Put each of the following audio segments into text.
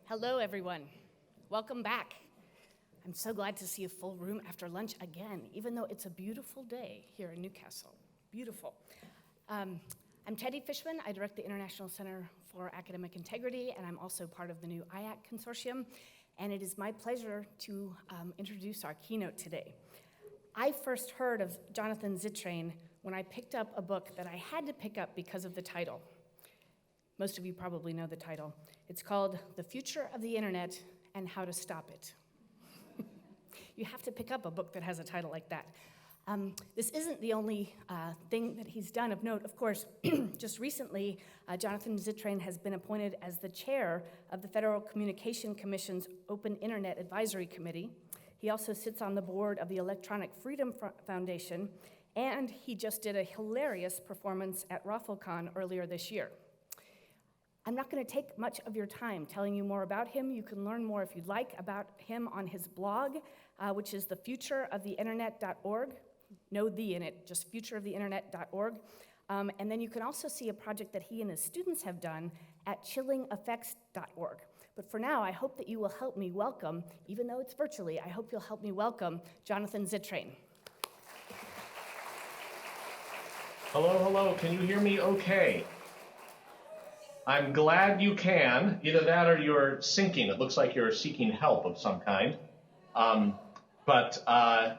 Hello, everyone. Welcome back. I'm so glad to see a full room after lunch again, even though it's a beautiful day here in Newcastle. Beautiful. I'm Teddy Fishman. I direct the International Center for Academic Integrity, and I'm also part of the new IAC consortium. And it is my pleasure to introduce our keynote today. I first heard of Jonathan Zittrain when I picked up a book that I had to pick up because of the title. Most of you probably know the title. It's called The Future of the Internet and How to Stop It. You have to pick up a book that has a title like that. This isn't the only thing that he's done of note. Of course, just recently, Jonathan Zittrain has been appointed as the chair of the Federal Communication Commission's Open Internet Advisory Committee. He also sits on the board of the Electronic Freedom Foundation, and he just did a hilarious performance at ROFLCon earlier this year. I'm not going to take much of your time telling you more about him. You can learn more if you'd like about him on his blog, which is thefutureoftheinternet.org. No "the" in it, just futureoftheinternet.org. And then you can also see a project that he and his students have done at chillingeffects.org. But for now, I hope that you will help me welcome, even though it's virtually, I hope you'll help me welcome Jonathan Zittrain. Hello, can you hear me okay? I'm glad you can. Either that or you're syncing. It looks like you're seeking help of some kind. But I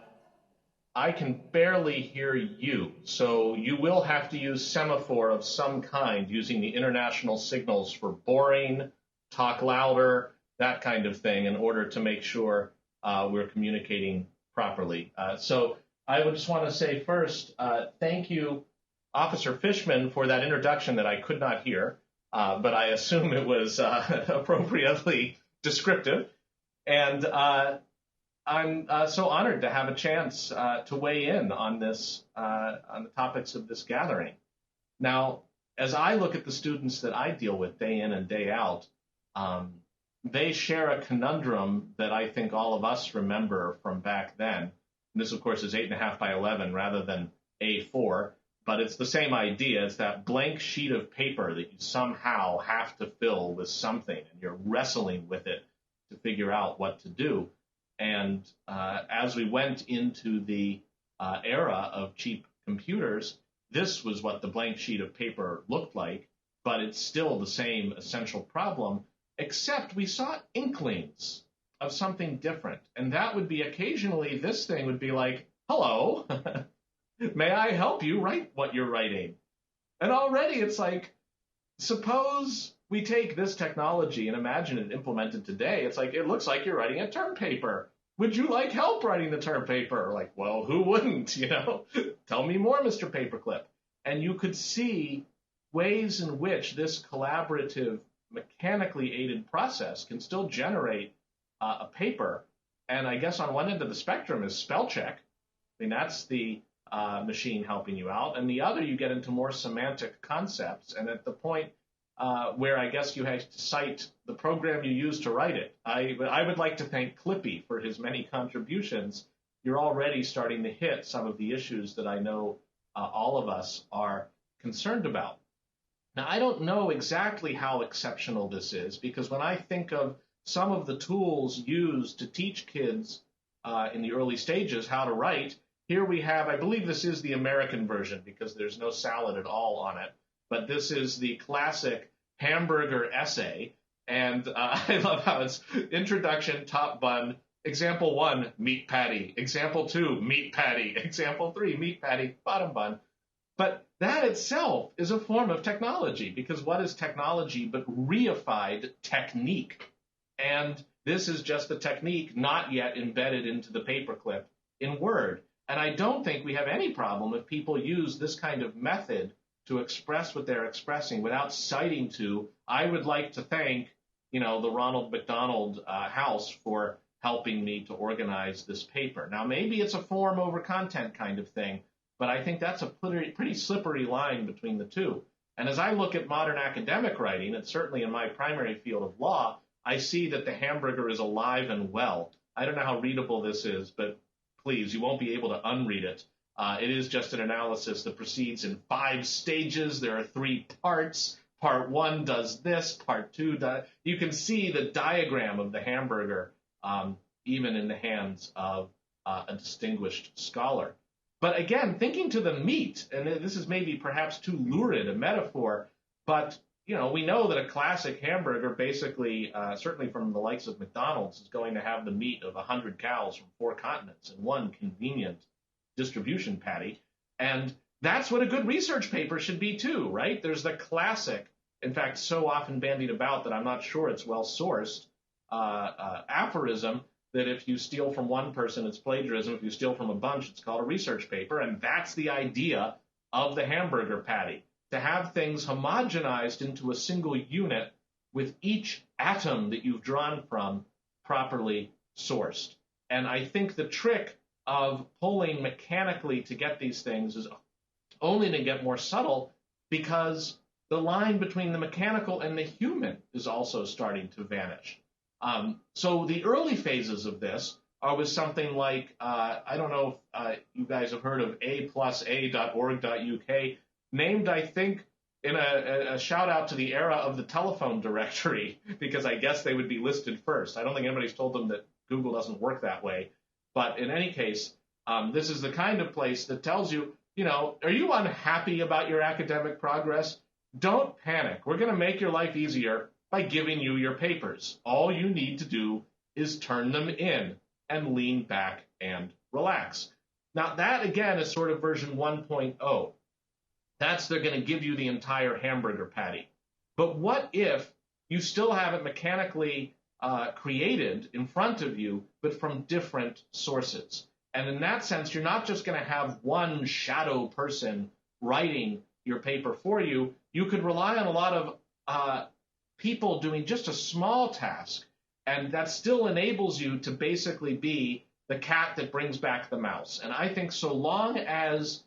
can barely hear you. So you will have to use semaphore of some kind using the international signals for boring, talk louder, that kind of thing in order to make sure we're communicating properly. So I would just want to say first, thank you, Officer Fishman, for that introduction that I could not hear. But I assume it was appropriately descriptive. And I'm so honored to have a chance to weigh in on this, on the topics of this gathering. Now, as I look at the students that I deal with day in and day out, they share a conundrum that I think all of us remember from back then. And this, of course, is 8.5 by 11 rather than A4. But it's the same idea. It's that blank sheet of paper that you somehow have to fill with something, and you're wrestling with it to figure out what to do. And as we went into the era of cheap computers, this was what the blank sheet of paper looked like, but it's still the same essential problem, except we saw inklings of something different. And that would be occasionally, this thing would be like, hello. May I help you write what you're writing? And already it's like, suppose we take this technology and imagine it implemented today. It's like, it looks like you're writing a term paper. Would you like help writing the term paper? Like, well, who wouldn't, Tell me more, Mr. Paperclip. And you could see ways in which this collaborative, mechanically aided process can still generate a paper. And I guess on one end of the spectrum is spell check. I mean, that's the machine helping you out, and the other you get into more semantic concepts, and at the point where I guess you have to cite the program you used to write it. I would like to thank Clippy for his many contributions. You're already starting to hit some of the issues that I know all of us are concerned about. Now, I don't know exactly how exceptional this is, because when I think of some of the tools used to teach kids in the early stages how to write, here we have, I believe this is the American version because there's no salad at all on it, but this is the classic hamburger essay, and I love how it's introduction, top bun, example 1, meat patty, example 2, meat patty, example 3, meat patty, bottom bun. But that itself is a form of technology, because what is technology but reified technique? And this is just the technique not yet embedded into the paperclip in Word. And I don't think we have any problem if people use this kind of method to express what they're expressing without citing to, I would like to thank, the Ronald McDonald House for helping me to organize this paper. Now, maybe it's a form over content kind of thing, but I think that's a pretty slippery line between the two. And as I look at modern academic writing, and certainly in my primary field of law, I see that the hamburger is alive and well. I don't know how readable this is, but please, you won't be able to unread it. It is just an analysis that proceeds in 5 stages. There are 3 parts. part one does this, part two does. You can see the diagram of the hamburger even in the hands of a distinguished scholar. But again, thinking to the meat, and this is maybe perhaps too lurid a metaphor, but we know that a classic hamburger basically, certainly from the likes of McDonald's, is going to have the meat of 100 cows from 4 continents in one convenient distribution patty. And that's what a good research paper should be too, right? There's the classic, in fact, so often bandied about that I'm not sure it's well sourced, aphorism that if you steal from one person, it's plagiarism. If you steal from a bunch, it's called a research paper. And that's the idea of the hamburger patty, to have things homogenized into a single unit with each atom that you've drawn from properly sourced. And I think the trick of pulling mechanically to get these things is only to get more subtle, because the line between the mechanical and the human is also starting to vanish. So the early phases of this are with something like, I don't know if you guys have heard of a+a.org.uk, named, I think, in a shout out to the era of the telephone directory, because I guess they would be listed first. I don't think anybody's told them that Google doesn't work that way. But in any case, this is the kind of place that tells you, are you unhappy about your academic progress? Don't panic. We're going to make your life easier by giving you your papers. All you need to do is turn them in and lean back and relax. Now, that, again, is sort of version 1.0. They're going to give you the entire hamburger patty. But what if you still have it mechanically created in front of you, but from different sources? And in that sense, you're not just going to have one shadow person writing your paper for you. You could rely on a lot of people doing just a small task, and that still enables you to basically be the cat that brings back the mouse. And I think so long as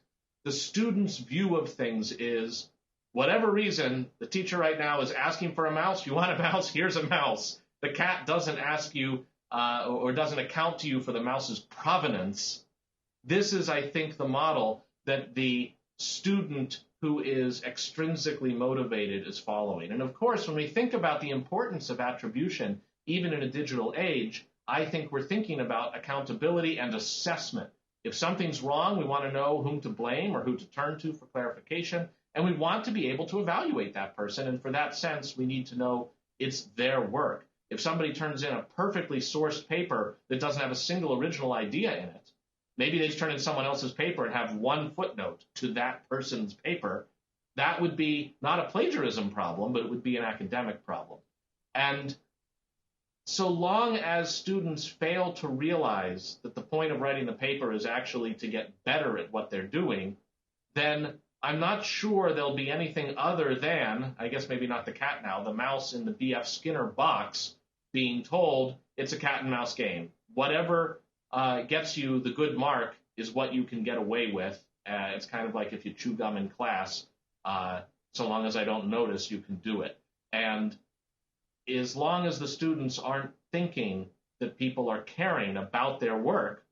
the student's view of things is, whatever reason, the teacher right now is asking for a mouse, you want a mouse, here's a mouse. The cat doesn't ask you or doesn't account to you for the mouse's provenance. This is, I think, the model that the student who is extrinsically motivated is following. And of course, when we think about the importance of attribution, even in a digital age, I think we're thinking about accountability and assessment. If something's wrong, we want to know whom to blame or who to turn to for clarification, and we want to be able to evaluate that person. And for that sense, we need to know it's their work. If somebody turns in a perfectly sourced paper that doesn't have a single original idea in it, maybe they just turn in someone else's paper and have one footnote to that person's paper, that would be not a plagiarism problem, but it would be an academic problem. And so long as students fail to realize that the point of writing the paper is actually to get better at what they're doing, then I'm not sure there'll be anything other than, I guess maybe not the cat now, the mouse in the B.F. Skinner box being told it's a cat and mouse game. Whatever gets you the good mark is what you can get away with. It's kind of like if you chew gum in class, so long as I don't notice, you can do it. And as long as the students aren't thinking that people are caring about their work,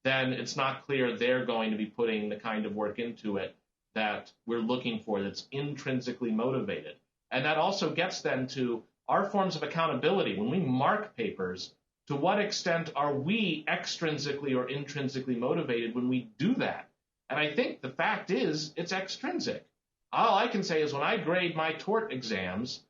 then it's not clear they're going to be putting the kind of work into it that we're looking for, that's intrinsically motivated. And that also gets then to our forms of accountability. When we mark papers, to what extent are we extrinsically or intrinsically motivated when we do that? And I think the fact is it's extrinsic. All I can say is when I grade my tort exams,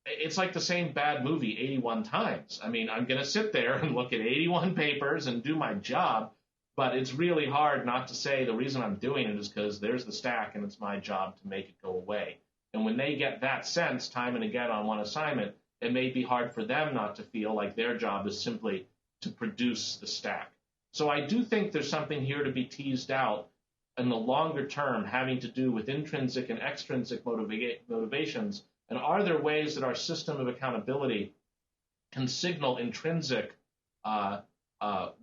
it's like the same bad movie 81 times. I mean, I'm going to sit there and look at 81 papers and do my job, but it's really hard not to say the reason I'm doing it is because there's the stack and it's my job to make it go away. And when they get that sense time and again on one assignment, it may be hard for them not to feel like their job is simply to produce the stack. So I do think there's something here to be teased out in the longer term having to do with intrinsic and extrinsic motivations. And are there ways that our system of accountability can signal intrinsic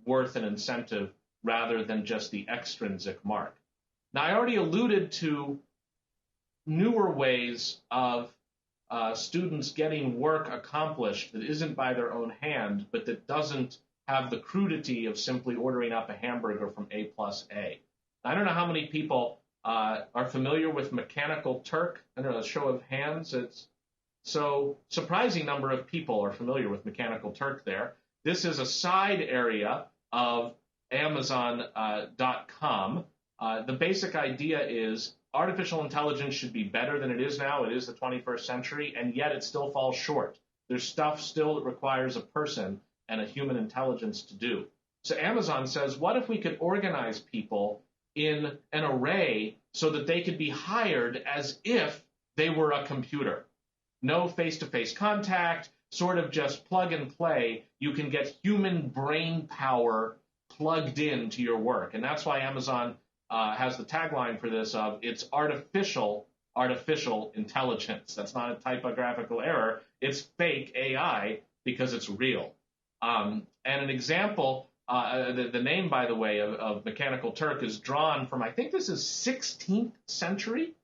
worth and incentive rather than just the extrinsic mark? Now, I already alluded to newer ways of students getting work accomplished that isn't by their own hand, but that doesn't have the crudity of simply ordering up a hamburger from A+A. I don't know how many people are familiar with Mechanical Turk. I don't know, a show of hands. It's So surprising number of people are familiar with Mechanical Turk there. This is a side area of Amazon.com. The basic idea is artificial intelligence should be better than it is now. It is the 21st century, and yet it still falls short. There's stuff still that requires a person and a human intelligence to do. So Amazon says, what if we could organize people in an array so that they could be hired as if they were a computer? No face-to-face contact, sort of just plug and play. You can get human brain power plugged into your work. And that's why Amazon has the tagline for this of it's artificial intelligence. That's not a typographical error. It's fake AI because it's real. And an example, the name, by the way, of Mechanical Turk is drawn from, I think this is 16th century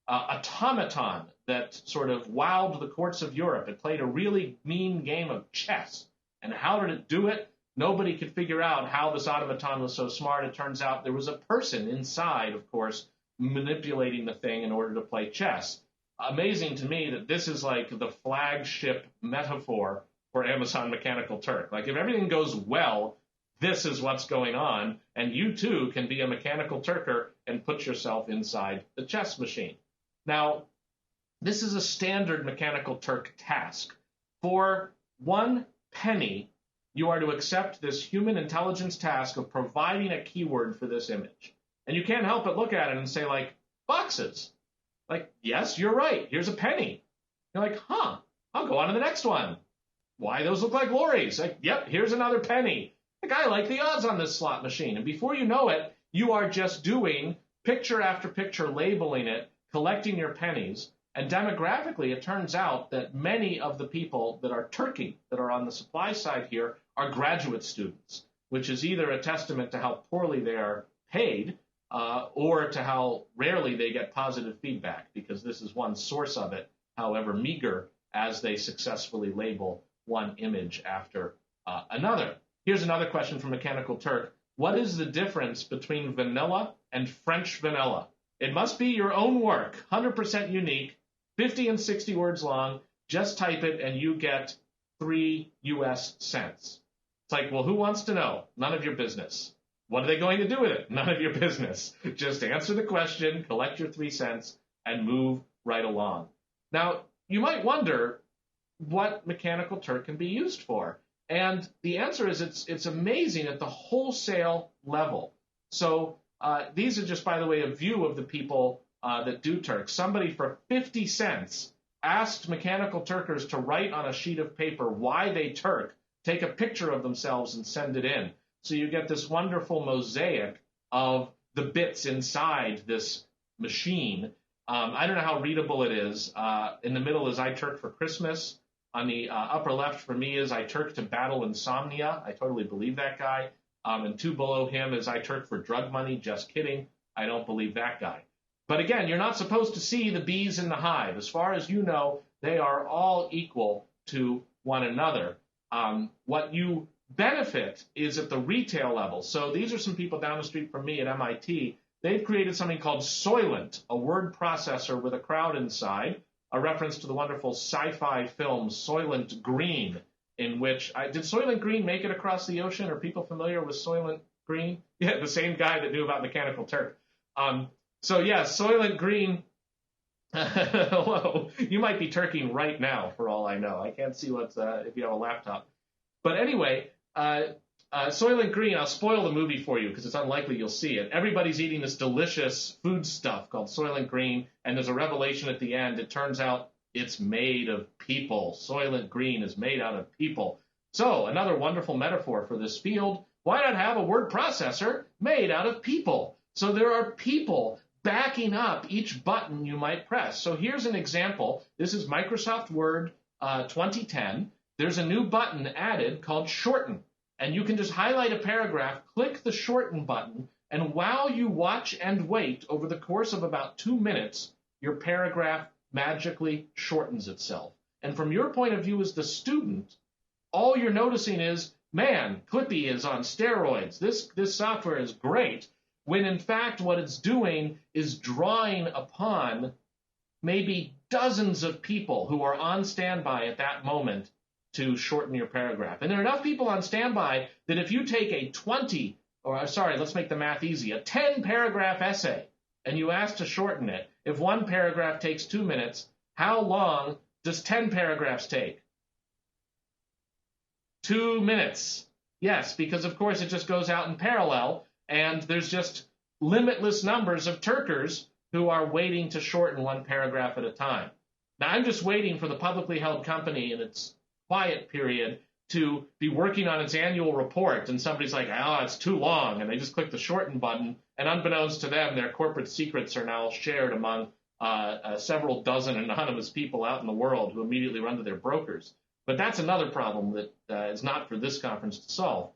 automaton that sort of wowed the courts of Europe. It played a really mean game of chess. And how did it do it? Nobody could figure out how this automaton was so smart. It turns out there was a person inside, of course, manipulating the thing in order to play chess. Amazing to me that this is like the flagship metaphor for Amazon Mechanical Turk. Like if everything goes well, this is what's going on, and you too can be a Mechanical Turker and put yourself inside the chess machine. Now, this is a standard Mechanical Turk task. For 1 penny, you are to accept this human intelligence task of providing a keyword for this image. And you can't help but look at it and say, like, boxes. Like, yes, you're right. Here's a penny. You're like, huh, I'll go on to the next one. Why, those look like lorries. Like, yep, here's another penny. Like, I like the odds on this slot machine. And before you know it, you are just doing picture after picture, labeling it, collecting your pennies. And demographically, it turns out that many of the people that are turking, that are on the supply side here, are graduate students, which is either a testament to how poorly they are paid or to how rarely they get positive feedback, because this is one source of it, however meager, as they successfully label one image after another. Here's another question from Mechanical Turk. What is the difference between vanilla and French vanilla? It must be your own work, 100% unique, 50 and 60 words long. Just type it and you get 3 US cents. It's like, well, who wants to know? None of your business. What are they going to do with it? None of your business. Just answer the question, collect your 3 cents, and move right along. Now, you might wonder what Mechanical Turk can be used for. And the answer is it's amazing at the wholesale level. So these are just, by the way, a view of the people that do Turk. Somebody for 50 cents asked Mechanical Turkers to write on a sheet of paper why they Turk, take a picture of themselves and send it in. So you get this wonderful mosaic of the bits inside this machine. I don't know how readable it is. In the middle is I Turk for Christmas. On the upper left for me is I Turk to battle insomnia. I totally believe that guy. And 2 below him is I Turk for drug money. Just kidding. I don't believe that guy. But again, you're not supposed to see the bees in the hive. As far as you know, they are all equal to one another. What you benefit is at the retail level. So these are some people down the street from me at MIT. They've created something called Soylent, a word processor with a crowd inside, a reference to the wonderful sci-fi film Soylent Green, in which, did Soylent Green make it across the ocean? Are people familiar with Soylent Green? Yeah, the same guy that knew about Mechanical Turk. So yeah, Soylent Green, hello, you might be turking right now for all I know. I can't see what's, if you have a laptop. But anyway, Soylent Green, I'll spoil the movie for you because it's unlikely you'll see it. Everybody's eating this delicious food stuff called Soylent Green, and there's a revelation at the end. It turns out it's made of people. Soylent Green is made out of people. So another wonderful metaphor for this field. Why not have a word processor made out of people? So there are people backing up each button you might press. So here's an example. This is Microsoft Word 2010. There's a new button added called Shorten. And you can just highlight a paragraph, click the Shorten button, and while you watch and wait over the course of about 2 minutes, your paragraph magically shortens itself. And from your point of view as the student, all you're noticing is, man, Clippy is on steroids. This software is great. When in fact what it's doing is drawing upon maybe dozens of people who are on standby at that moment to shorten your paragraph. And there are enough people on standby that if you take a 20, or sorry, let's make the math easy, a 10-paragraph essay, and you ask to shorten it, if one paragraph takes 2 minutes, how long does 10 paragraphs take? 2 minutes. Yes, because of course it just goes out in parallel, and there's just limitless numbers of Turkers who are waiting to shorten one paragraph at a time. Now, I'm just waiting for the publicly held company in its quiet period to be working on its annual report, and somebody's like, oh, it's too long, and they just click the shorten button, and unbeknownst to them, their corporate secrets are now shared among several dozen anonymous people out in the world who immediately run to their brokers. But that's another problem that is not for this conference to solve.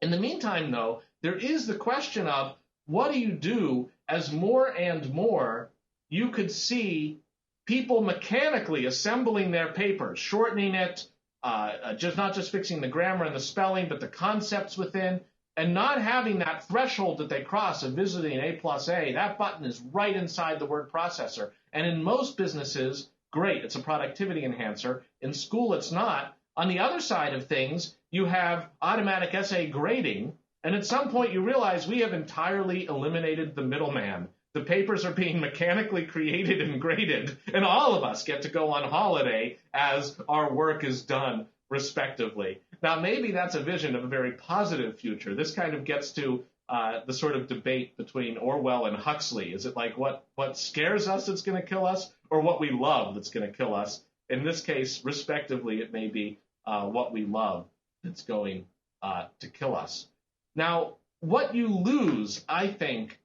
In the meantime, though, there is the question of what do you do as more and more you could see people mechanically assembling their papers, shortening it, not just fixing the grammar and the spelling, but the concepts within, and not having that threshold that they cross of visiting A+A. That button is right inside the word processor. And in most businesses, great, it's a productivity enhancer. In school, it's not. On the other side of things, you have automatic essay grading, and at some point you realize we have entirely eliminated the middleman. The papers are being mechanically created and graded, and all of us get to go on holiday as our work is done, respectively. Now, maybe that's a vision of a very positive future. This kind of gets to the sort of debate between Orwell and Huxley. Is it like what scares us that's going to kill us, or what we love that's going to kill us? In this case, respectively, it may be what we love that's going to kill us. Now, what you lose, I think,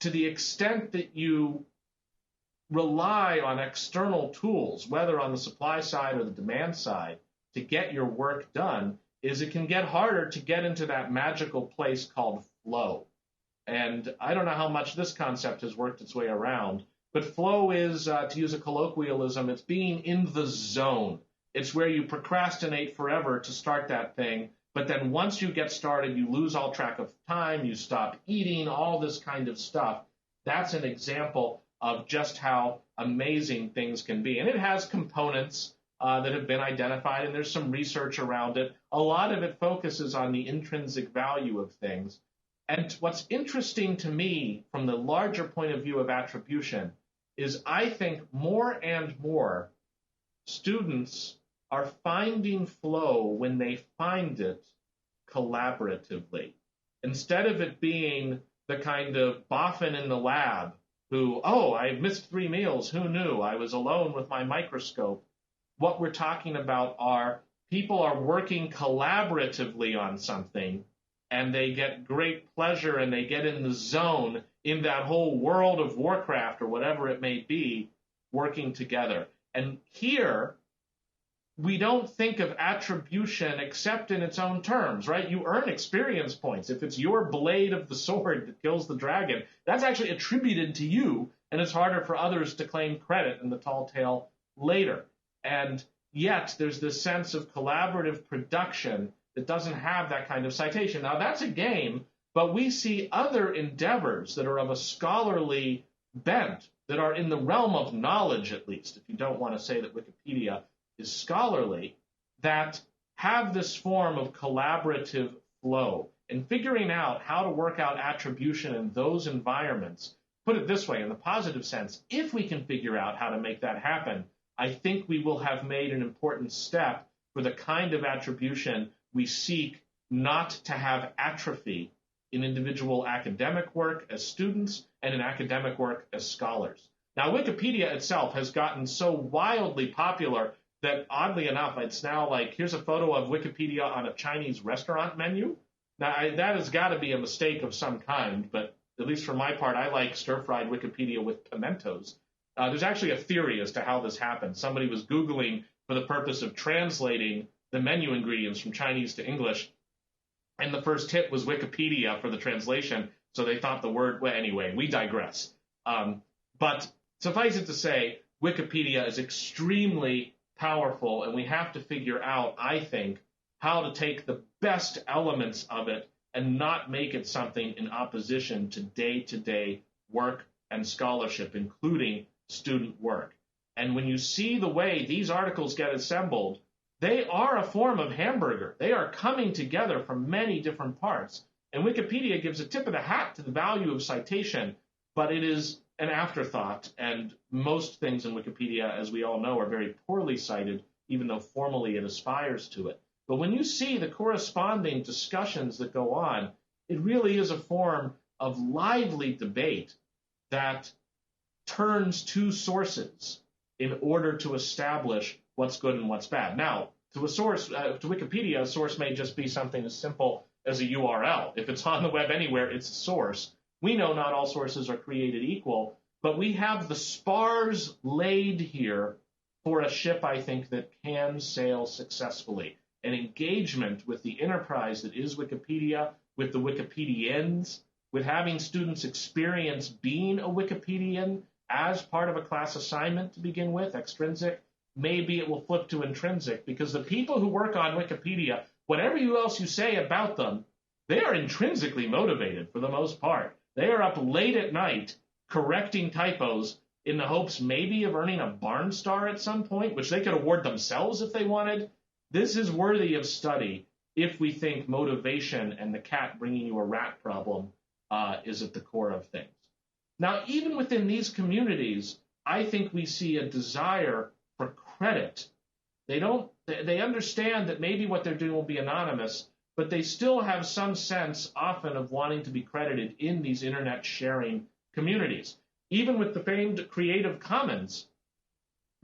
to the extent that you rely on external tools, whether on the supply side or the demand side, to get your work done, is it can get harder to get into that magical place called flow. And I don't know how much this concept has worked its way around, but flow is, to use a colloquialism, it's being in the zone. It's where you procrastinate forever to start that thing, but then once you get started, you lose all track of time, you stop eating, all this kind of stuff. That's an example of just how amazing things can be. And it has components that have been identified, and there's some research around it. A lot of it focuses on the intrinsic value of things. And what's interesting to me from the larger point of view of attribution is I think more and more students are finding flow when they find it collaboratively. Instead of it being the kind of boffin in the lab who, oh, I missed 3 meals, who knew? I was alone with my microscope. What we're talking about are people are working collaboratively on something, and they get great pleasure and they get in the zone in that whole world of Warcraft or whatever it may be, working together. And here, we don't think of attribution except in its own terms, right? You earn experience points. If it's your blade of the sword that kills the dragon, that's actually attributed to you, and it's harder for others to claim credit in the tall tale later. And yet, there's this sense of collaborative production that doesn't have that kind of citation. Now, that's a game, but we see other endeavors that are of a scholarly bent, that are in the realm of knowledge, at least, if you don't want to say that Wikipedia is scholarly, that have this form of collaborative flow. And figuring out how to work out attribution in those environments, put it this way, in the positive sense, if we can figure out how to make that happen, I think we will have made an important step for the kind of attribution we seek not to have atrophy in individual academic work as students and in academic work as scholars. Now, Wikipedia itself has gotten so wildly popular that, oddly enough, it's now like, here's a photo of Wikipedia on a Chinese restaurant menu. Now, that has got to be a mistake of some kind, but at least for my part, I like stir-fried Wikipedia with pimentos. There's actually a theory as to how this happened. Somebody was Googling for the purpose of translating the menu ingredients from Chinese to English, and the first hit was Wikipedia for the translation, so they thought the word, well, anyway, we digress. But suffice it to say, Wikipedia is extremely powerful, and we have to figure out, I think, how to take the best elements of it and not make it something in opposition to day-to-day work and scholarship, including student work. And when you see the way these articles get assembled, they are a form of hamburger. They are coming together from many different parts. And Wikipedia gives a tip of the hat to the value of citation, but it is an afterthought. And most things in Wikipedia, as we all know, are very poorly cited, even though formally it aspires to it. But when you see the corresponding discussions that go on, it really is a form of lively debate that turns to sources in order to establish what's good and what's bad. Now, to Wikipedia, a source may just be something as simple as a URL. If it's on the web anywhere, it's a source. We know not all sources are created equal, but we have the spars laid here for a ship, I think, that can sail successfully. An engagement with the enterprise that is Wikipedia, with the Wikipedians, with having students experience being a Wikipedian as part of a class assignment to begin with, extrinsic. Maybe it will flip to intrinsic, because the people who work on Wikipedia, whatever else you say about them, they are intrinsically motivated for the most part. They are up late at night correcting typos in the hopes maybe of earning a Barn Star at some point, which they could award themselves if they wanted. This is worthy of study if we think motivation and the cat bringing you a rat problem is at the core of things. Now, even within these communities, I think we see a desire for credit. They understand that maybe what they're doing will be anonymous, but they still have some sense often of wanting to be credited in these internet sharing communities. Even with the famed Creative Commons,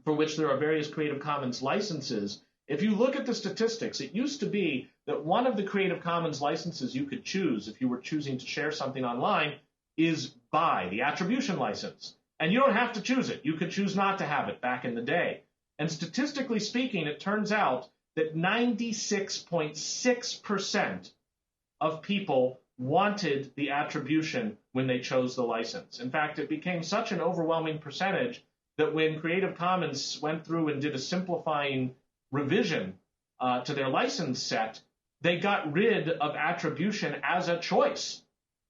for which there are various Creative Commons licenses, if you look at the statistics, it used to be that one of the Creative Commons licenses you could choose if you were choosing to share something online is BY, the Attribution license. And you don't have to choose it. You could choose not to have it back in the day. And statistically speaking, it turns out that 96.6% of people wanted the attribution when they chose the license. In fact, it became such an overwhelming percentage that when Creative Commons went through and did a simplifying revision to their license set, they got rid of attribution as a choice.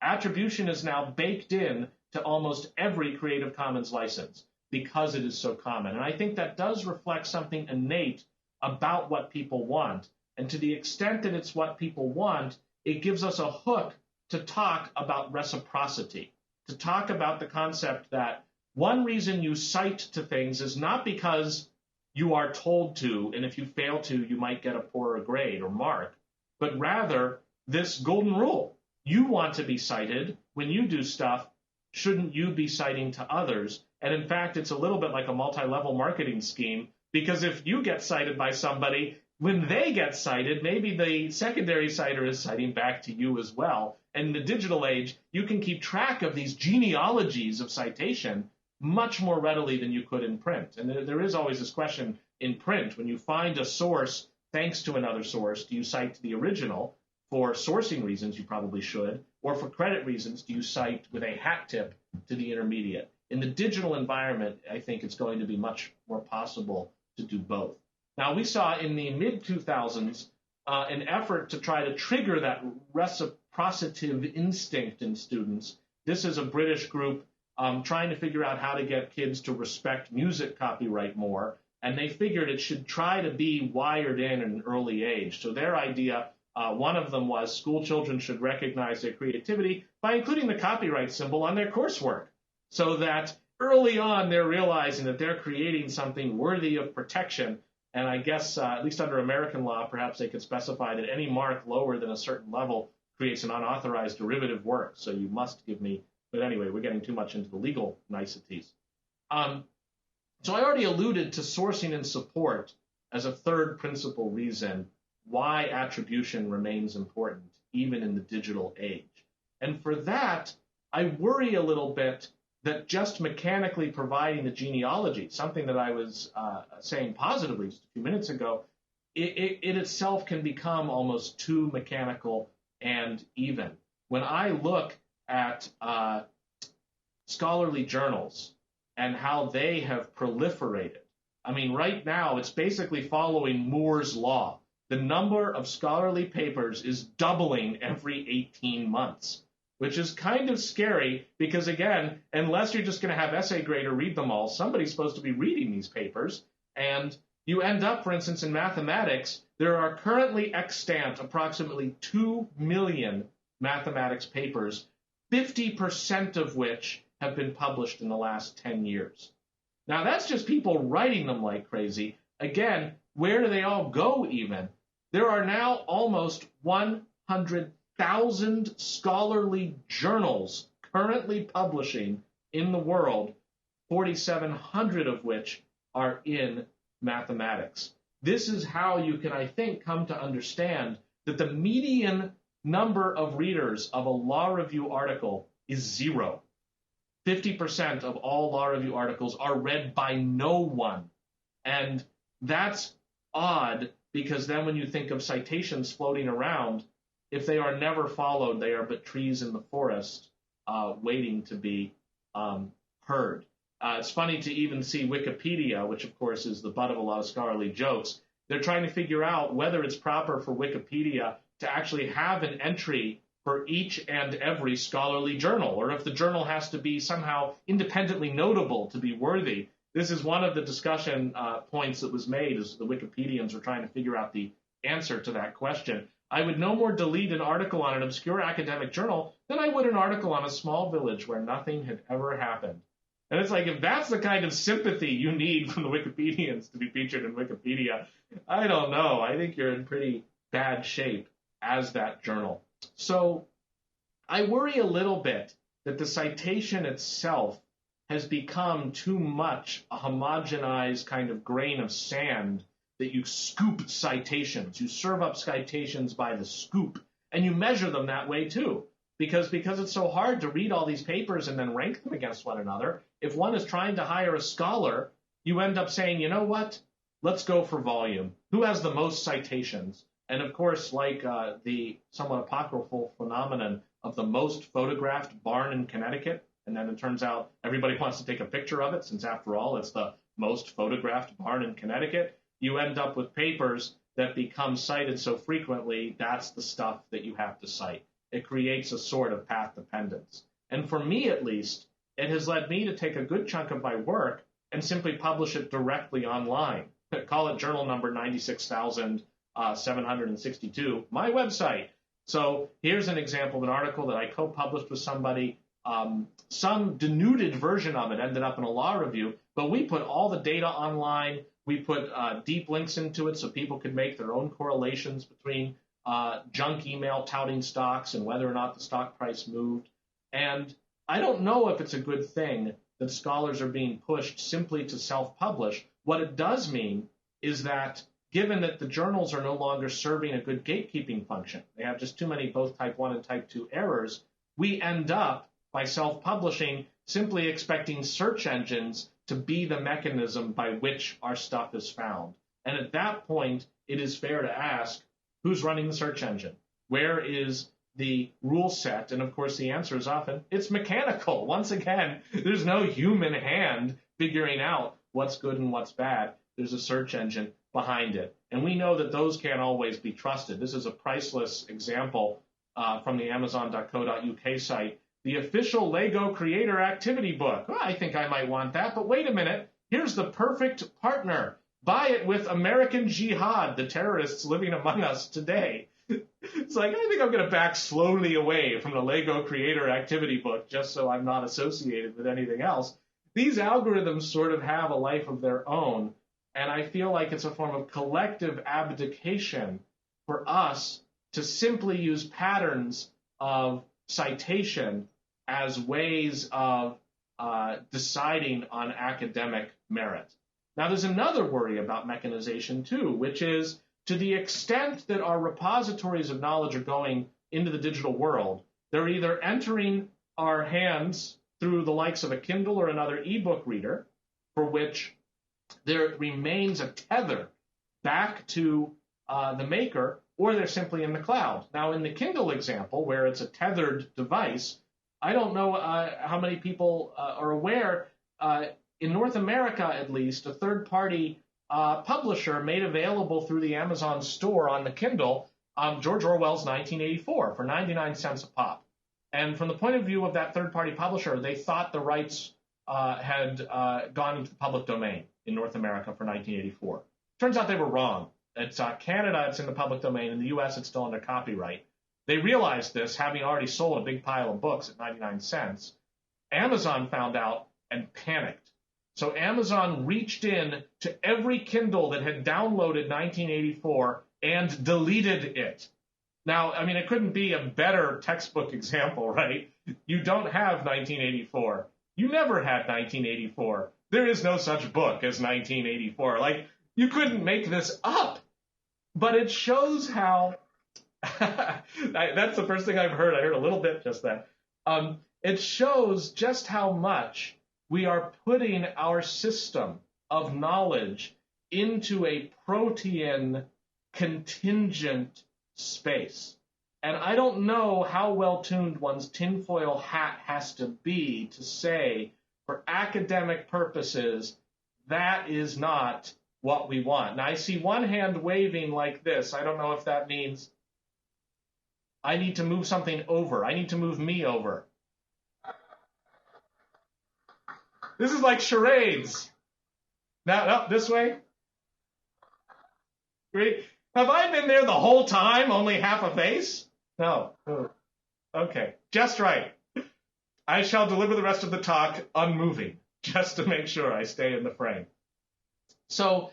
Attribution is now baked in to almost every Creative Commons license because it is so common. And I think that does reflect something innate about what people want. And to the extent that it's what people want, it gives us a hook to talk about reciprocity, to talk about the concept that one reason you cite to things is not because you are told to, and if you fail to, you might get a poorer grade or mark, but rather this golden rule. You want to be cited. When you do stuff, shouldn't you be citing to others? And in fact, it's a little bit like a multi-level marketing scheme, because if you get cited by somebody, when they get cited, maybe the secondary citer is citing back to you as well. And in the digital age, you can keep track of these genealogies of citation much more readily than you could in print. And there is always this question in print. When you find a source thanks to another source, do you cite to the original? For sourcing reasons, you probably should. Or for credit reasons, do you cite with a hat tip to the intermediate? In the digital environment, I think it's going to be much more possible to do both. Now, we saw in the mid-2000s an effort to try to trigger that reciprocitive instinct in students. This is a British group trying to figure out how to get kids to respect music copyright more, and they figured it should try to be wired in an early age. So their idea, one of them was school children should recognize their creativity by including the copyright symbol on their coursework, so that early on they're realizing that they're creating something worthy of protection. And I guess, at least under American law, perhaps they could specify that any mark lower than a certain level creates an unauthorized derivative work. So you must give me. But anyway, we're getting too much into the legal niceties. So I already alluded to sourcing and support as a third principal reason why attribution remains important, even in the digital age. And for that, I worry a little bit that just mechanically providing the genealogy, something that I was saying positively just a few minutes ago, it itself can become almost too mechanical and even. When I look at scholarly journals and how they have proliferated, I mean, right now it's basically following Moore's law. The number of scholarly papers is doubling every 18 months. which is kind of scary because, again, unless you're just going to have essay grader read them all, somebody's supposed to be reading these papers. And you end up, for instance, in mathematics, there are currently extant approximately 2 million mathematics papers, 50% of which have been published in the last 10 years. Now, that's just people writing them like crazy. Again, where do they all go even? There are now almost 100,000 scholarly journals currently publishing in the world, 4,700 of which are in mathematics. This is how you can, I think, come to understand that the median number of readers of a law review article is 0. 50% of all law review articles are read by no one. And that's odd because then when you think of citations floating around, if they are never followed, they are but trees in the forest waiting to be heard. It's funny to even see Wikipedia, which of course is the butt of a lot of scholarly jokes. They're trying to figure out whether it's proper for Wikipedia to actually have an entry for each and every scholarly journal, or if the journal has to be somehow independently notable to be worthy. This is one of the discussion points that was made as the Wikipedians were trying to figure out the answer to that question. I would no more delete an article on an obscure academic journal than I would an article on a small village where nothing had ever happened. And it's like, if that's the kind of sympathy you need from the Wikipedians to be featured in Wikipedia, I don't know. I think you're in pretty bad shape as that journal. So I worry a little bit that the citation itself has become too much a homogenized kind of grain of sand that you scoop citations. You serve up citations by the scoop, and you measure them that way too. Because it's so hard to read all these papers and then rank them against one another, if one is trying to hire a scholar, you end up saying, you know what, let's go for volume. Who has the most citations? And of course, like the somewhat apocryphal phenomenon of the most photographed barn in Connecticut, and then it turns out everybody wants to take a picture of it, since after all, it's the most photographed barn in Connecticut, you end up with papers that become cited so frequently, that's the stuff that you have to cite. It creates a sort of path dependence. And for me, at least, it has led me to take a good chunk of my work and simply publish it directly online. Call it journal number 96,762, my website. So here's an example of an article that I co-published with somebody. Some denuded version of it ended up in a law review, but we put all the data online. We put deep links into it so people could make their own correlations between junk email touting stocks and whether or not the stock price moved. And I don't know if it's a good thing that scholars are being pushed simply to self-publish. What it does mean is that given that the journals are no longer serving a good gatekeeping function, they have just too many both type 1 and type 2 errors, we end up, by self-publishing, simply expecting search engines to be the mechanism by which our stuff is found. And at that point, it is fair to ask, who's running the search engine? Where is the rule set? And of course, the answer is often, it's mechanical. Once again, there's no human hand figuring out what's good and what's bad. There's a search engine behind it. And we know that those can't always be trusted. This is a priceless example from the Amazon.co.uk site. The official Lego Creator Activity Book. Well, I think I might want that, but wait a minute. Here's the perfect partner. Buy it with American Jihad, the terrorists living among us today. It's like, I think I'm going to back slowly away from the Lego Creator Activity Book just so I'm not associated with anything else. These algorithms sort of have a life of their own, and I feel like it's a form of collective abdication for us to simply use patterns of citation as ways of deciding on academic merit. Now, there's another worry about mechanization, too, which is to the extent that our repositories of knowledge are going into the digital world, they're either entering our hands through the likes of a Kindle or another ebook reader, for which there remains a tether back to the maker, or they're simply in the cloud. Now, in the Kindle example, where it's a tethered device, I don't know how many people are aware. In North America, at least, a third-party publisher made available through the Amazon store on the Kindle George Orwell's 1984 for 99 cents a pop. And from the point of view of that third-party publisher, they thought the rights had gone into the public domain in North America for 1984. Turns out they were wrong. It's Canada, it's in the public domain. In the U.S., it's still under copyright. They realized this, having already sold a big pile of books at 99 cents. Amazon found out and panicked. So Amazon reached in to every Kindle that had downloaded 1984 and deleted it. Now, I mean, it couldn't be a better textbook example, right? You don't have 1984. You never had 1984. There is no such book as 1984. Like, you couldn't make this up. But it shows how, that's the first thing I've heard. I heard a little bit just then. It shows just how much we are putting our system of knowledge into a protean contingent space. And I don't know how well-tuned one's tinfoil hat has to be to say, for academic purposes, that is not what we want. Now, I see one hand waving like this. I don't know if that means I need to move something over. I need to move me over. This is like charades. Now, no, this way. Great. Have I been there the whole time, only half a face? No. Okay, just right. I shall deliver the rest of the talk unmoving, just to make sure I stay in the frame. So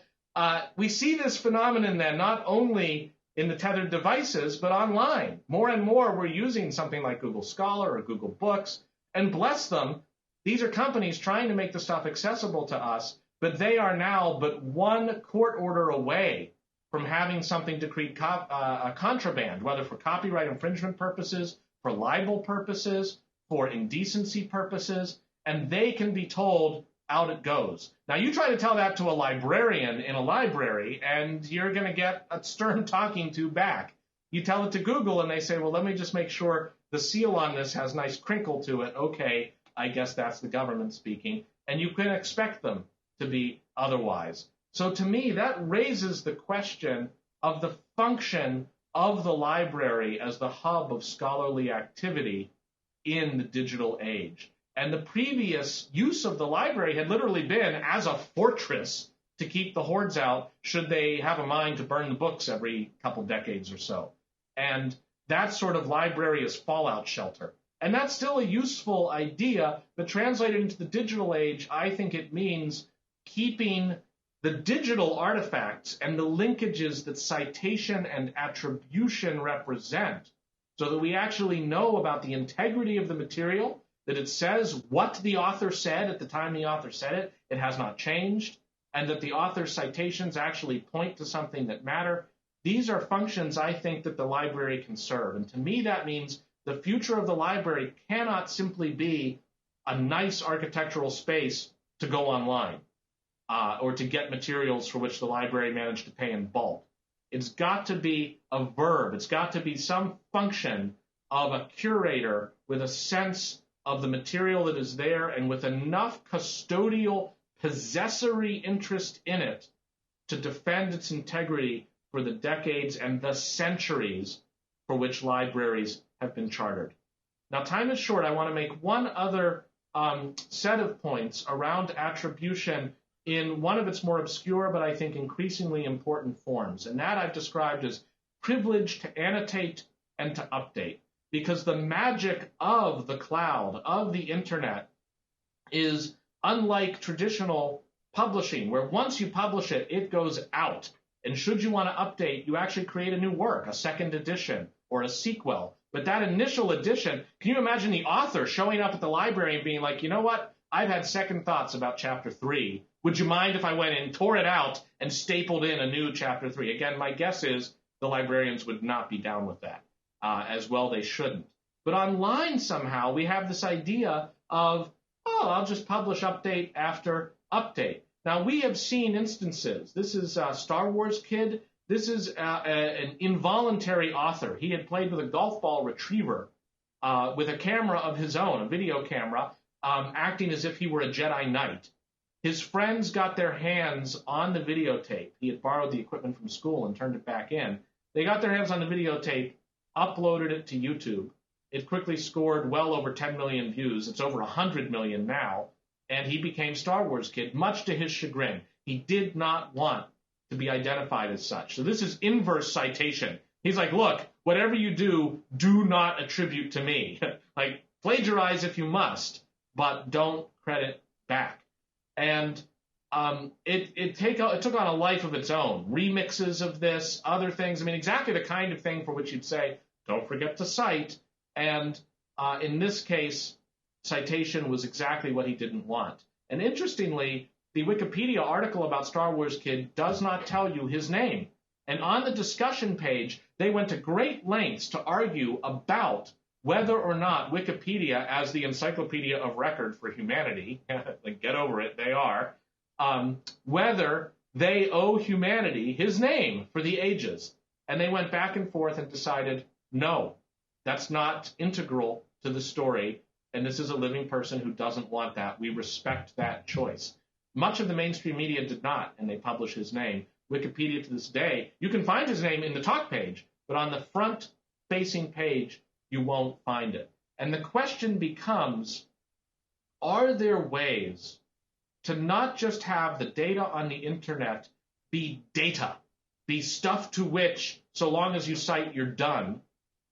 we see this phenomenon then not only in the tethered devices, but online. More and more we're using something like Google Scholar or Google Books, and bless them, these are companies trying to make the stuff accessible to us, but they are now but one court order away from having something decreed contraband, whether for copyright infringement purposes, for libel purposes, for indecency purposes, and they can be told, out it goes. Now, you try to tell that to a librarian in a library, and you're going to get a stern talking to back. You tell it to Google, and they say, well, let me just make sure the seal on this has nice crinkle to it. Okay, I guess that's the government speaking. And you can expect them to be otherwise. So to me, that raises the question of the function of the library as the hub of scholarly activity in the digital age. And the previous use of the library had literally been as a fortress to keep the hordes out should they have a mind to burn the books every couple decades or so. And that sort of library is fallout shelter. And that's still a useful idea, but translated into the digital age, I think it means keeping the digital artifacts and the linkages that citation and attribution represent so that we actually know about the integrity of the material, that it says what the author said at the time the author said it, it has not changed, and that the author's citations actually point to something that matter. These are functions I think that the library can serve. And to me, that means the future of the library cannot simply be a nice architectural space to go online or to get materials for which the library managed to pay in bulk. It's got to be a verb. It's got to be some function of a curator with a sense of the material that is there and with enough custodial possessory interest in it to defend its integrity for the decades and the centuries for which libraries have been chartered. Now, time is short. I want to make one other set of points around attribution in one of its more obscure but I think increasingly important forms, and that I've described as privilege to annotate and to update, because the magic of the cloud, of the internet, is unlike traditional publishing, where once you publish it, it goes out. And should you want to update, you actually create a new work, a second edition or a sequel. But that initial edition, can you imagine the author showing up at the library and being like, you know what? I've had second thoughts about chapter 3. Would you mind if I went and tore it out and stapled in a new chapter 3? Again, my guess is the librarians would not be down with that. As well they shouldn't. But online somehow we have this idea of, oh, I'll just publish update after update. Now, we have seen instances. This is Star Wars Kid. This is an involuntary author. He had played with a golf ball retriever with a camera of his own, a video camera, acting as if he were a Jedi Knight. His friends got their hands on the videotape. He had borrowed the equipment from school and turned it back in. They got their hands on the videotape, uploaded it to YouTube, it quickly scored well over 10 million views. It's over 100 million now. And he became Star Wars Kid, much to his chagrin. He did not want to be identified as such. So this is inverse citation. He's like, look, whatever you do not attribute to me. Like, plagiarize if you must, but don't credit back. And it took on a life of its own. Remixes of this, other things. I mean, exactly the kind of thing for which you'd say, don't forget to cite. And in this case, citation was exactly what he didn't want. And interestingly, the Wikipedia article about Star Wars Kid does not tell you his name. And on the discussion page, they went to great lengths to argue about whether or not Wikipedia, as the encyclopedia of record for humanity, like get over it, they are, whether they owe humanity his name for the ages. And they went back and forth and decided, no, that's not integral to the story. And this is a living person who doesn't want that. We respect that choice. Much of the mainstream media did not, and they publish his name. Wikipedia to this day, you can find his name in the talk page, but on the front-facing page, you won't find it. And the question becomes, are there ways to not just have the data on the internet be data, be stuff to which, so long as you cite, you're done,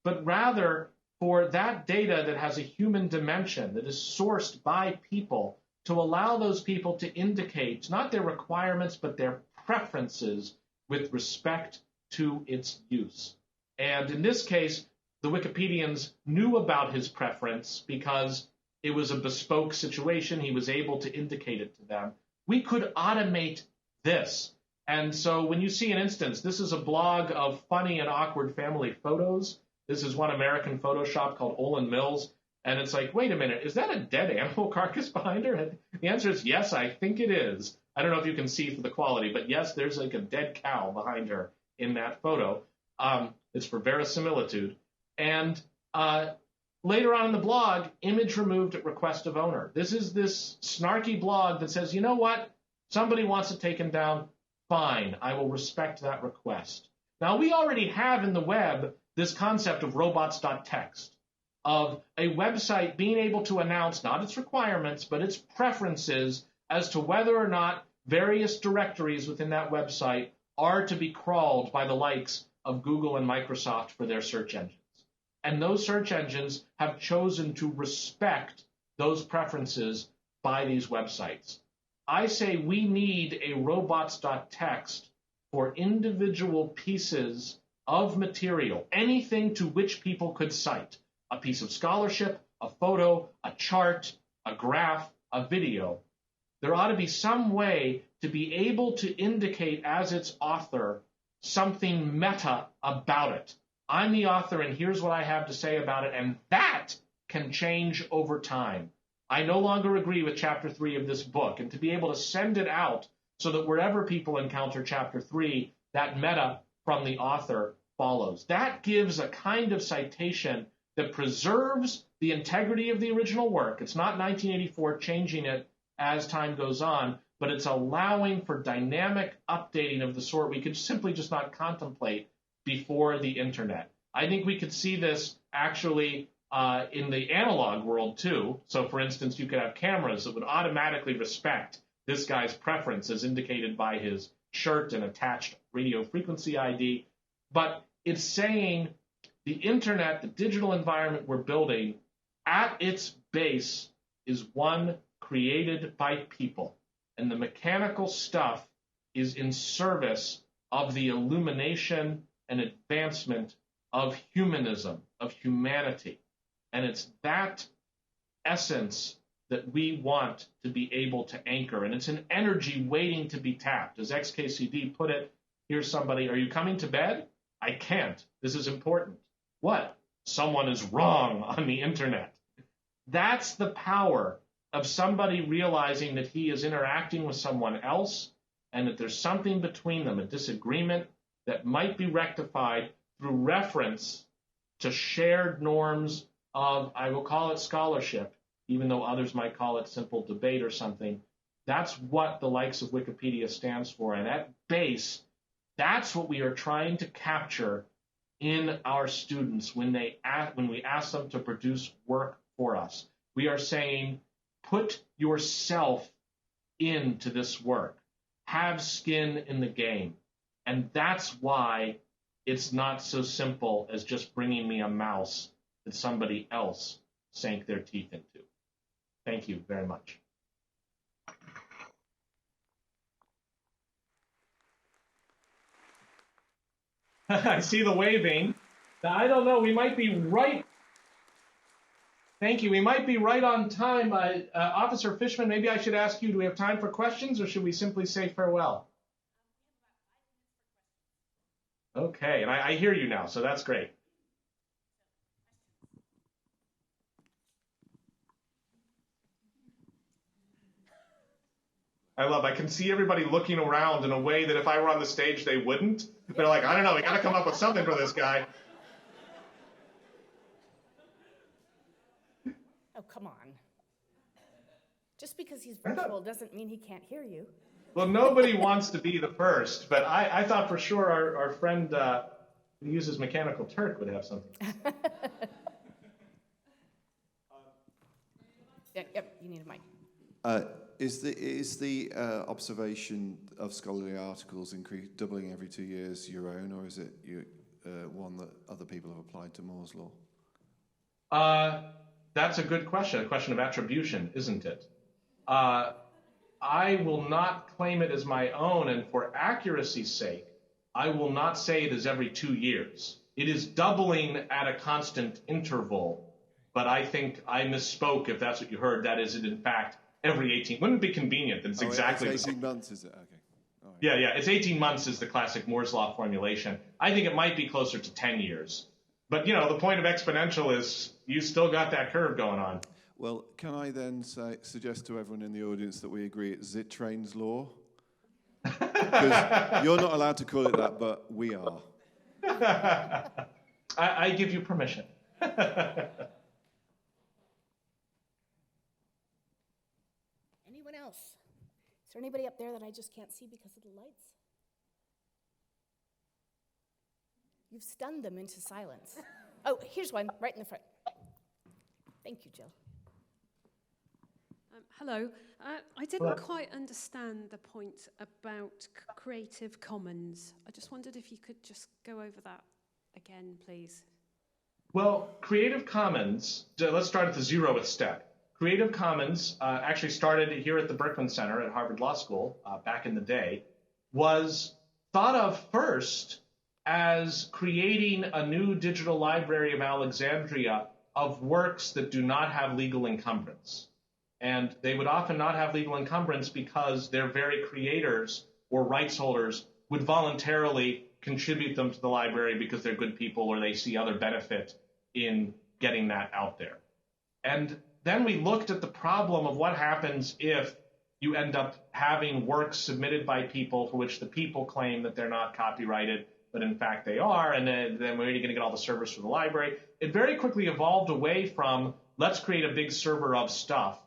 but rather for that data that has a human dimension, that is sourced by people, to allow those people to indicate not their requirements, but their preferences with respect to its use. And in this case, the Wikipedians knew about his preference because it was a bespoke situation. He was able to indicate it to them. We could automate this. And so when you see an instance, this is a blog of funny and awkward family photos. This is one American Photoshop called Olin Mills. And it's like, wait a minute, is that a dead animal carcass behind her? And the answer is yes, I think it is. I don't know if you can see for the quality, but yes, there's like a dead cow behind her in that photo. It's for verisimilitude. And later on in the blog, image removed at request of owner. This is this snarky blog that says, you know what? Somebody wants it taken down. Fine, I will respect that request. Now, we already have in the web this concept of robots.txt, of a website being able to announce not its requirements, but its preferences as to whether or not various directories within that website are to be crawled by the likes of Google and Microsoft for their search engines. And those search engines have chosen to respect those preferences by these websites. I say we need a robots.txt for individual pieces of material, anything to which people could cite, a piece of scholarship, a photo, a chart, a graph, a video. There ought to be some way to be able to indicate as its author something meta about it. I'm the author, and here's what I have to say about it, and that can change over time. I no longer agree with Chapter 3 of this book, and to be able to send it out so that wherever people encounter Chapter 3, that meta from the author follows. That gives a kind of citation that preserves the integrity of the original work. It's not 1984 changing it as time goes on, but it's allowing for dynamic updating of the sort we could simply just not contemplate before the internet. I think we could see this actually in the analog world too. So for instance, you could have cameras that would automatically respect this guy's preference as indicated by his shirt and attached radio frequency ID. But it's saying the internet, the digital environment we're building, at its base is one created by people. And the mechanical stuff is in service of the illumination and advancement of humanism, of humanity. And it's that essence that we want to be able to anchor. And it's an energy waiting to be tapped. As XKCD put it, here's somebody, are you coming to bed? I can't. This is important. What? Someone is wrong on the internet. That's the power of somebody realizing that he is interacting with someone else and that there's something between them, a disagreement that might be rectified through reference to shared norms of, I will call it scholarship, even though others might call it simple debate or something. That's what the likes of Wikipedia stands for. And at base, that's what we are trying to capture in our students when we ask them to produce work for us. We are saying, put yourself into this work. Have skin in the game. And that's why it's not so simple as just bringing me a mouse that somebody else sank their teeth into. Thank you very much. I see the waving. Now, I don't know. We might be right. Thank you. We might be right on time. Officer Fishman, maybe I should ask you, do we have time for questions or should we simply say farewell? Okay, and I hear you now, so that's great. I can see everybody looking around in a way that if I were on the stage, they wouldn't. They're like, I don't know, we got to come up with something for this guy. Oh, come on. Just because he's virtual doesn't mean he can't hear you. Well, nobody wants to be the first, but I thought for sure our friend who uses mechanical Turk would have something. Yep, you need a mic. Is the observation of scholarly articles doubling every 2 years your own, or is it one that other people have applied to Moore's law? That's a good question, a question of attribution, isn't it? I will not claim it as my own, and for accuracy's sake, I will not say it is every 2 years. It is doubling at a constant interval, but I think I misspoke if that's what you heard. That is it, in fact, every 18. Wouldn't it be convenient that it's exactly it's 18 months, is it? Okay. All right. Yeah, it's 18 months is the classic Moore's Law formulation. I think it might be closer to 10 years. But, the point of exponential is you still got that curve going on. Well, can I then suggest to everyone in the audience that we agree it's Zittrain's law? Because you're not allowed to call it that, but we are. I give you permission. Anyone else? Is there anybody up there that I just can't see because of the lights? You've stunned them into silence. Oh, here's one right in the front. Thank you, Jill. Hello. I didn't quite understand the point about Creative Commons. I just wondered if you could just go over that again, please. Well, Creative Commons, let's start at the 0th step. Creative Commons actually started here at the Berkman Center at Harvard Law School back in the day, was thought of first as creating a new digital library of Alexandria of works that do not have legal encumbrance. And they would often not have legal encumbrance because their very creators or rights holders would voluntarily contribute them to the library because they're good people or they see other benefit in getting that out there. And then we looked at the problem of what happens if you end up having works submitted by people for which the people claim that they're not copyrighted, but in fact they are, and then where are you going to get all the servers for the library? It very quickly evolved away from let's create a big server of stuff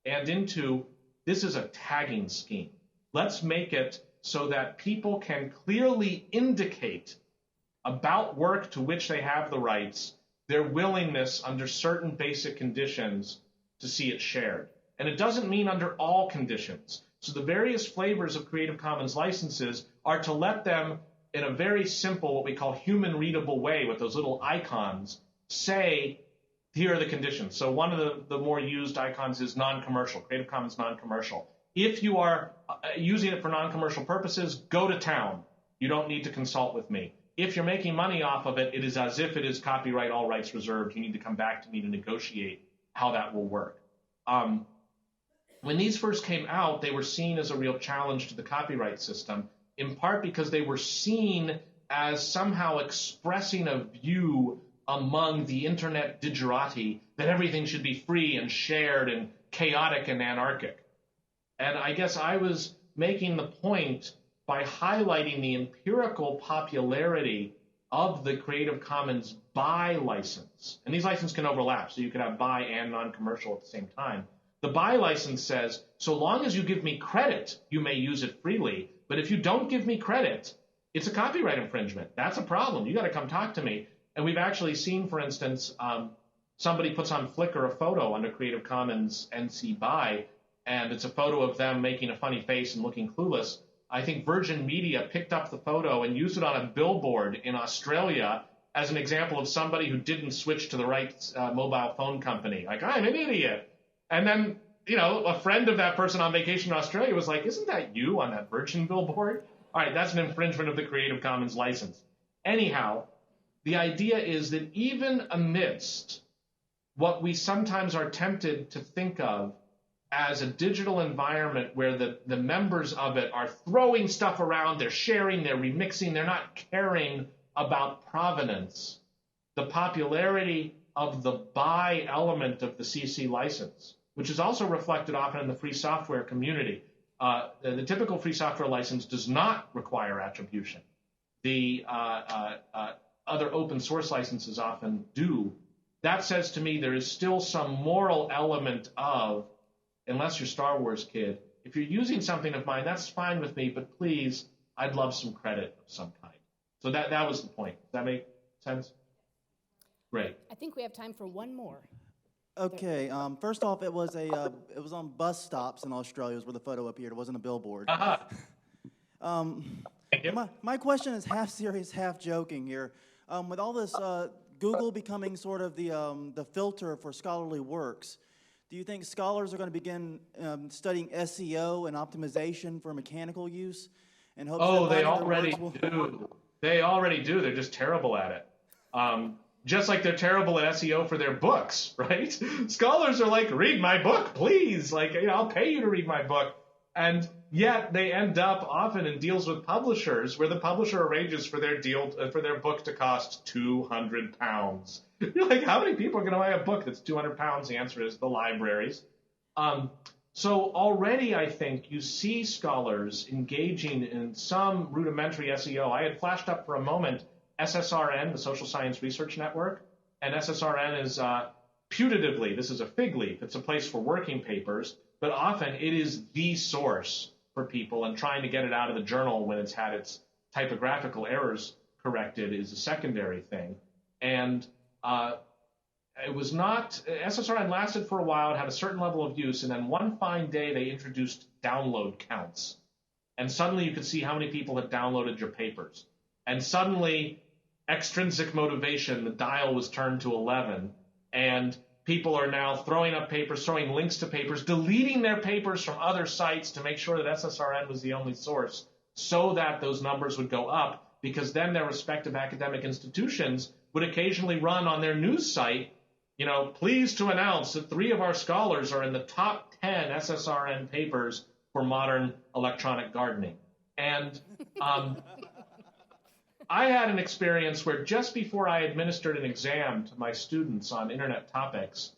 and into this is a tagging scheme. Let's make it so that people can clearly indicate about work to which they have the rights, their willingness under certain basic conditions to see it shared. And it doesn't mean under all conditions. So the various flavors of Creative Commons licenses are to let them, in a very simple, what we call human readable way with those little icons, say, here are the conditions. So one of the more used icons is non-commercial, Creative Commons non-commercial. If you are using it for non-commercial purposes, go to town. You don't need to consult with me. If you're making money off of it, it is as if it is copyright, all rights reserved. You need to come back to me to negotiate how that will work. When these first came out, they were seen as a real challenge to the copyright system, in part because they were seen as somehow expressing a view among the internet digerati that everything should be free and shared and chaotic and anarchic. And I guess I was making the point by highlighting the empirical popularity of the Creative Commons BY license. And these licenses can overlap, so you can have BY and non-commercial at the same time. The BY license says, so long as you give me credit, you may use it freely. But if you don't give me credit, it's a copyright infringement. That's a problem. You got to come talk to me. And we've actually seen, for instance, somebody puts on Flickr a photo under Creative Commons NC BY, and it's a photo of them making a funny face and looking clueless. I think Virgin Media picked up the photo and used it on a billboard in Australia as an example of somebody who didn't switch to the right mobile phone company. Like, I'm an idiot. And then, a friend of that person on vacation in Australia was like, isn't that you on that Virgin billboard? All right, that's an infringement of the Creative Commons license. Anyhow, the idea is that even amidst what we sometimes are tempted to think of as a digital environment where the members of it are throwing stuff around, they're sharing, they're remixing, they're not caring about provenance, the popularity of the buy element of the CC license, which is also reflected often in the free software community. The typical free software license does not require attribution. The other open source licenses often do. That says to me there is still some moral element of, unless you're Star Wars kid, if you're using something of mine, that's fine with me, but please, I'd love some credit of some kind. So that was the point. Does that make sense? Great. I think we have time for one more. Okay. First off, it was on bus stops in Australia where the photo appeared. It wasn't a billboard. Thank you. My question is half serious, half joking here. With all this Google becoming sort of the filter for scholarly works, do you think scholars are going to begin studying SEO and optimization for mechanical use? And They already do. They already do. They're just terrible at it. Just like they're terrible at SEO for their books, right? Scholars are like, read my book, please. Like, I'll pay you to read my book. And yet they end up often in deals with publishers where the publisher arranges for their book to cost £200. You're like, how many people are going to buy a book that's £200? The answer is the libraries. So already I think you see scholars engaging in some rudimentary SEO. I had flashed up for a moment SSRN, the Social Science Research Network, and SSRN is putatively, this is a fig leaf, it's a place for working papers, but often it is the source for people, and trying to get it out of the journal when it's had its typographical errors corrected is a secondary thing. And it was not, SSRN lasted for a while, it had a certain level of use, and then one fine day they introduced download counts. And suddenly you could see how many people had downloaded your papers. And suddenly, extrinsic motivation, the dial was turned to 11, and people are now throwing up papers, throwing links to papers, deleting their papers from other sites to make sure that SSRN was the only source, so that those numbers would go up, because then their respective academic institutions would occasionally run on their news site, pleased to announce that 3 of our scholars are in the top 10 SSRN papers for modern electronic gardening. And I had an experience where just before I administered an exam to my students on internet topics,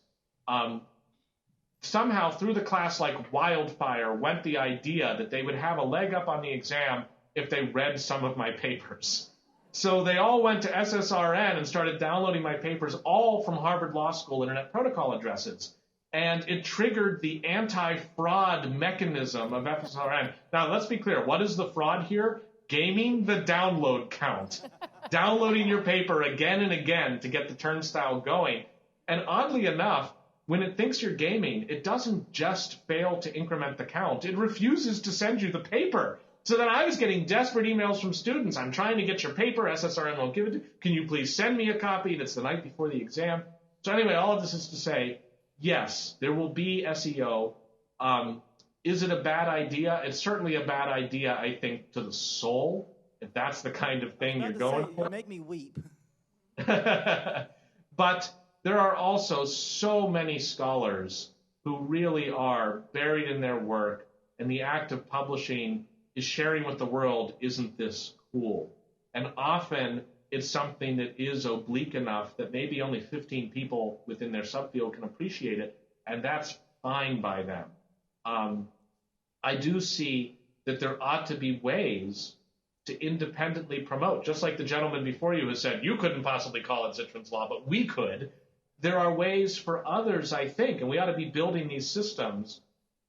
somehow through the class like wildfire went the idea that they would have a leg up on the exam if they read some of my papers. So they all went to SSRN and started downloading my papers, all from Harvard Law School Internet Protocol addresses. And it triggered the anti-fraud mechanism of SSRN. Now, let's be clear. What is the fraud here? Gaming the download count. Downloading your paper again and again to get the turnstile going. And oddly enough, when it thinks you're gaming, it doesn't just fail to increment the count. It refuses to send you the paper. So then I was getting desperate emails from students. I'm trying to get your paper. SSRN won't give it to you. Can you please send me a copy? That's the night before the exam. So anyway, all of this is to say, yes, there will be SEO. Is it a bad idea? It's certainly a bad idea, I think, to the soul, if that's the kind of thing you're going for. You make me weep. But there are also so many scholars who really are buried in their work, and the act of publishing is sharing with the world, isn't this cool? And often it's something that is oblique enough that maybe only 15 people within their subfield can appreciate it, and that's fine by them. I do see that there ought to be ways to independently promote, just like the gentleman before you has said, you couldn't possibly call it Zittrain's Law, but we could. There are ways for others, I think, and we ought to be building these systems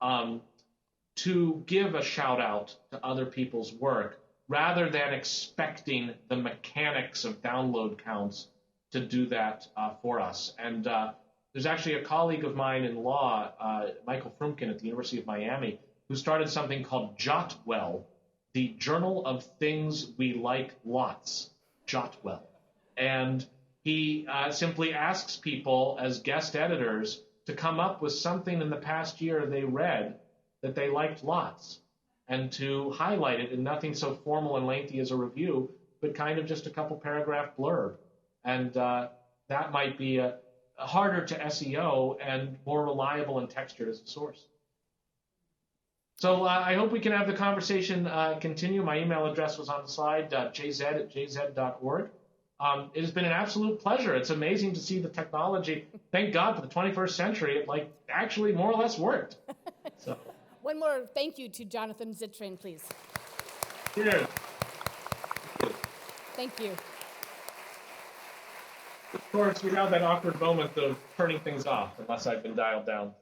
to give a shout out to other people's work rather than expecting the mechanics of download counts to do that for us. And there's actually a colleague of mine in law, Michael Frumkin at the University of Miami, who started something called Jotwell, the Journal of Things We Like Lots, Jotwell. And he simply asks people as guest editors to come up with something in the past year they read that they liked lots, and to highlight it in nothing so formal and lengthy as a review, but kind of just a couple paragraph blurb. And that might be harder to SEO and more reliable and textured as a source. So I hope we can have the conversation continue. My email address was on the slide, jz@jz.org. It has been an absolute pleasure. It's amazing to see the technology. Thank God for the 21st century. It actually more or less worked. So. One more thank you to Jonathan Zittrain, please. Cheers. Thank you. Of course, we have that awkward moment of turning things off, unless I've been dialed down.